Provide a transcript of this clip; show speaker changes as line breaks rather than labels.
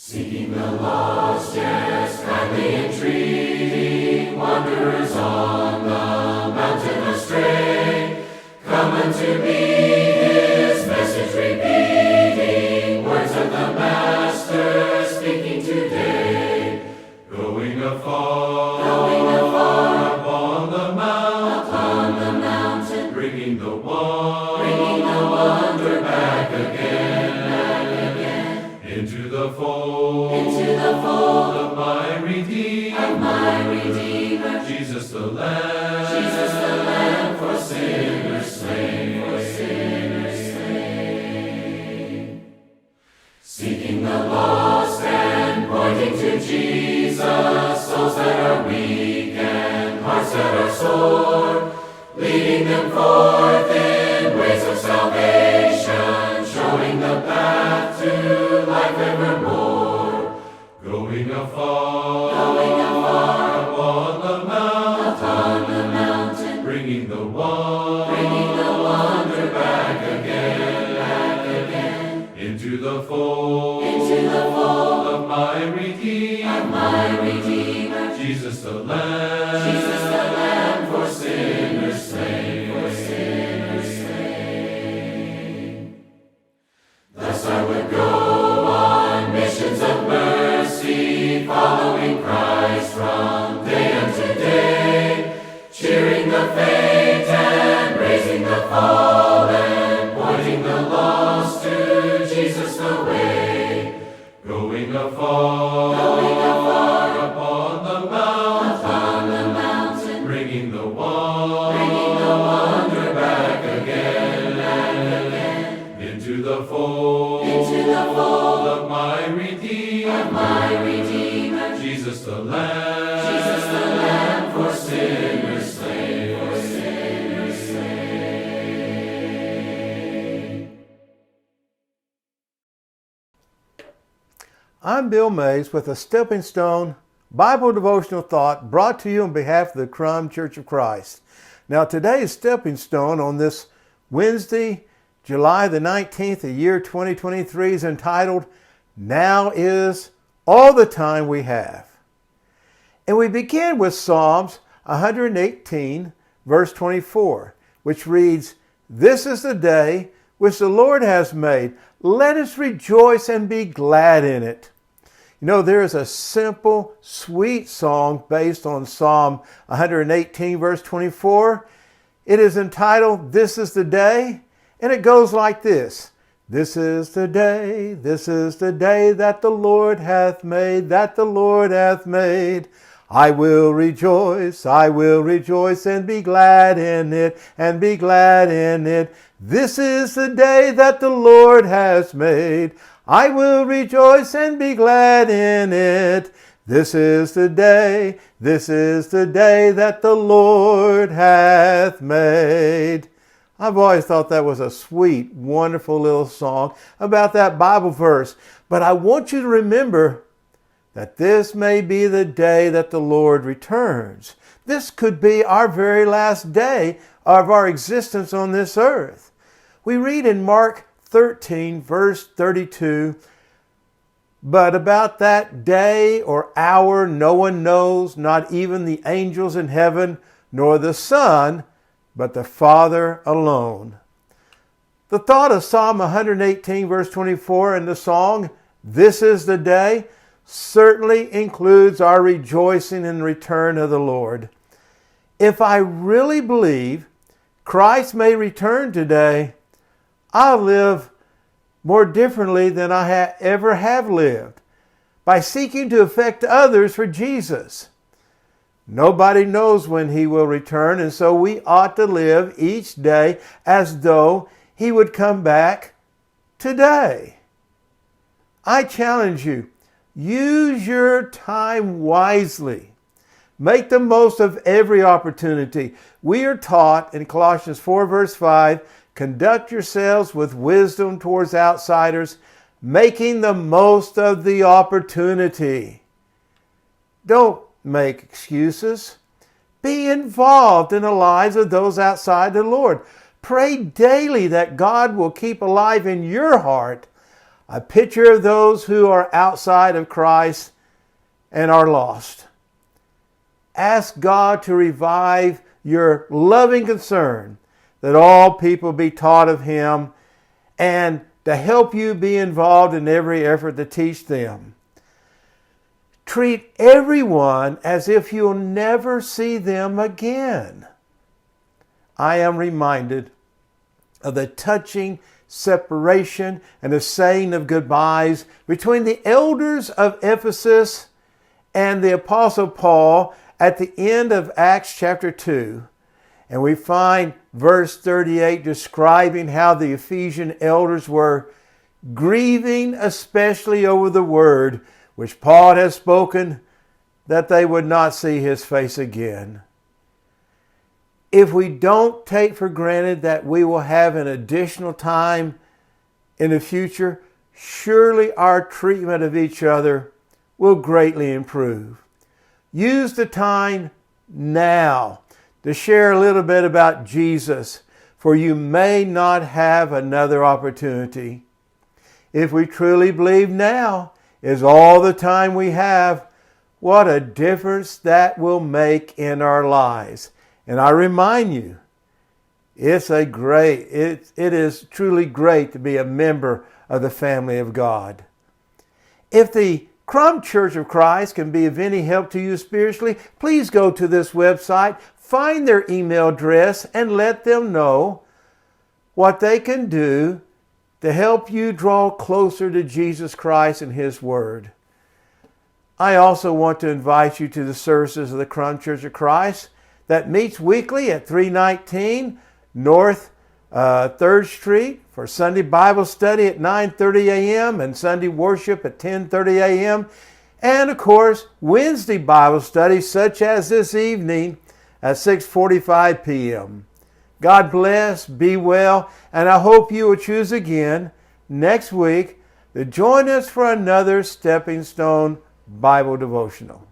Seeking the lost, yes, kindly entreating, wanderers on the mountain astray, come unto me, his message repeating, words of the Master speaking today. Going afar, upon the mountain, bringing the wonder back again. Into the fold of my Redeemer, Jesus the Lamb, for sinners slain. Seeking the lost and pointing to Jesus, souls that are weak and hearts that are sore, leading them forth in ways of salvation, showing the path to life evermore. Going afar, upon the mountain, bringing the wonder back again, into the fold of my Redeemer, Jesus the Lamb, for sinners slain. Thus I would go on missions of mercy, following Christ from day unto day, cheering the faint and raising the fallen, pointing the lost to Jesus the way. Going afar, upon the mountain, bringing the wonder back again, into the fold of my Redeemer, Jesus the Lamb, for sinners slain.
I'm Bill Mays with a Stepping Stone Bible devotional thought brought to you on behalf of the Krum Church of Christ. Now today's Stepping Stone on this Wednesday, July the 19th, the year 2023 is entitled, Now is All the Time We Have. And we begin with Psalms 118, verse 24, which reads, This is the day which the Lord has made. Let us rejoice and be glad in it. You know, there is a simple, sweet song based on Psalm 118, verse 24. It is entitled, This is the Day, and it goes like this. This is the day that the Lord hath made, I will rejoice and be glad in it, This is the day that the Lord has made. I will rejoice and be glad in it. This is the day that the Lord hath made. I've always thought that was a sweet, wonderful little song about that Bible verse. But I want you to remember that this may be the day that the Lord returns. This could be our very last day of our existence on this earth. We read in Mark 13, verse 32, But about that day or hour no one knows, not even the angels in heaven, nor the Son, but the Father alone. The thought of Psalm 118, verse 24 and the song, This is the Day, certainly includes our rejoicing in the return of the Lord. If I really believe Christ may return today, I'll live more differently than I ever have lived by seeking to affect others for Jesus. Nobody knows when He will return, and so we ought to live each day as though He would come back today. I challenge you, use your time wisely. Make the most of every opportunity. We are taught in Colossians 4, verse 5, conduct yourselves with wisdom towards outsiders, making the most of the opportunity. Don't make excuses. Be involved in the lives of those outside the Lord. Pray daily that God will keep alive in your heart a picture of those who are outside of Christ and are lost. Ask God to revive your loving concern that all people be taught of Him, and to help you be involved in every effort to teach them. Treat everyone as if you'll never see them again. I am reminded of the touching separation and the saying of goodbyes between the elders of Ephesus and the Apostle Paul at the end of Acts chapter 2. And we find verse 38 describing how the Ephesian elders were grieving especially over the word which Paul has spoken, that they would not see his face again. If we don't take for granted that we will have an additional time in the future, surely our treatment of each other will greatly improve. Use the time now to share a little bit about Jesus, for you may not have another opportunity. If we truly believe now is all the time we have, what a difference that will make in our lives. And I remind you, it is truly great to be a member of the family of God. If the Krum Church of Christ can be of any help to you spiritually, please go to this website, find their email address, and let them know what they can do to help you draw closer to Jesus Christ and His Word. I also want to invite you to the services of the Krum Church of Christ that meets weekly at 319 North 3rd Street for Sunday Bible study at 9:30 a.m. and Sunday worship at 10:30 a.m. And of course, Wednesday Bible study such as this evening at 6:45 p.m. God bless, be well, and I hope you will choose again next week to join us for another Stepping Stone Bible devotional.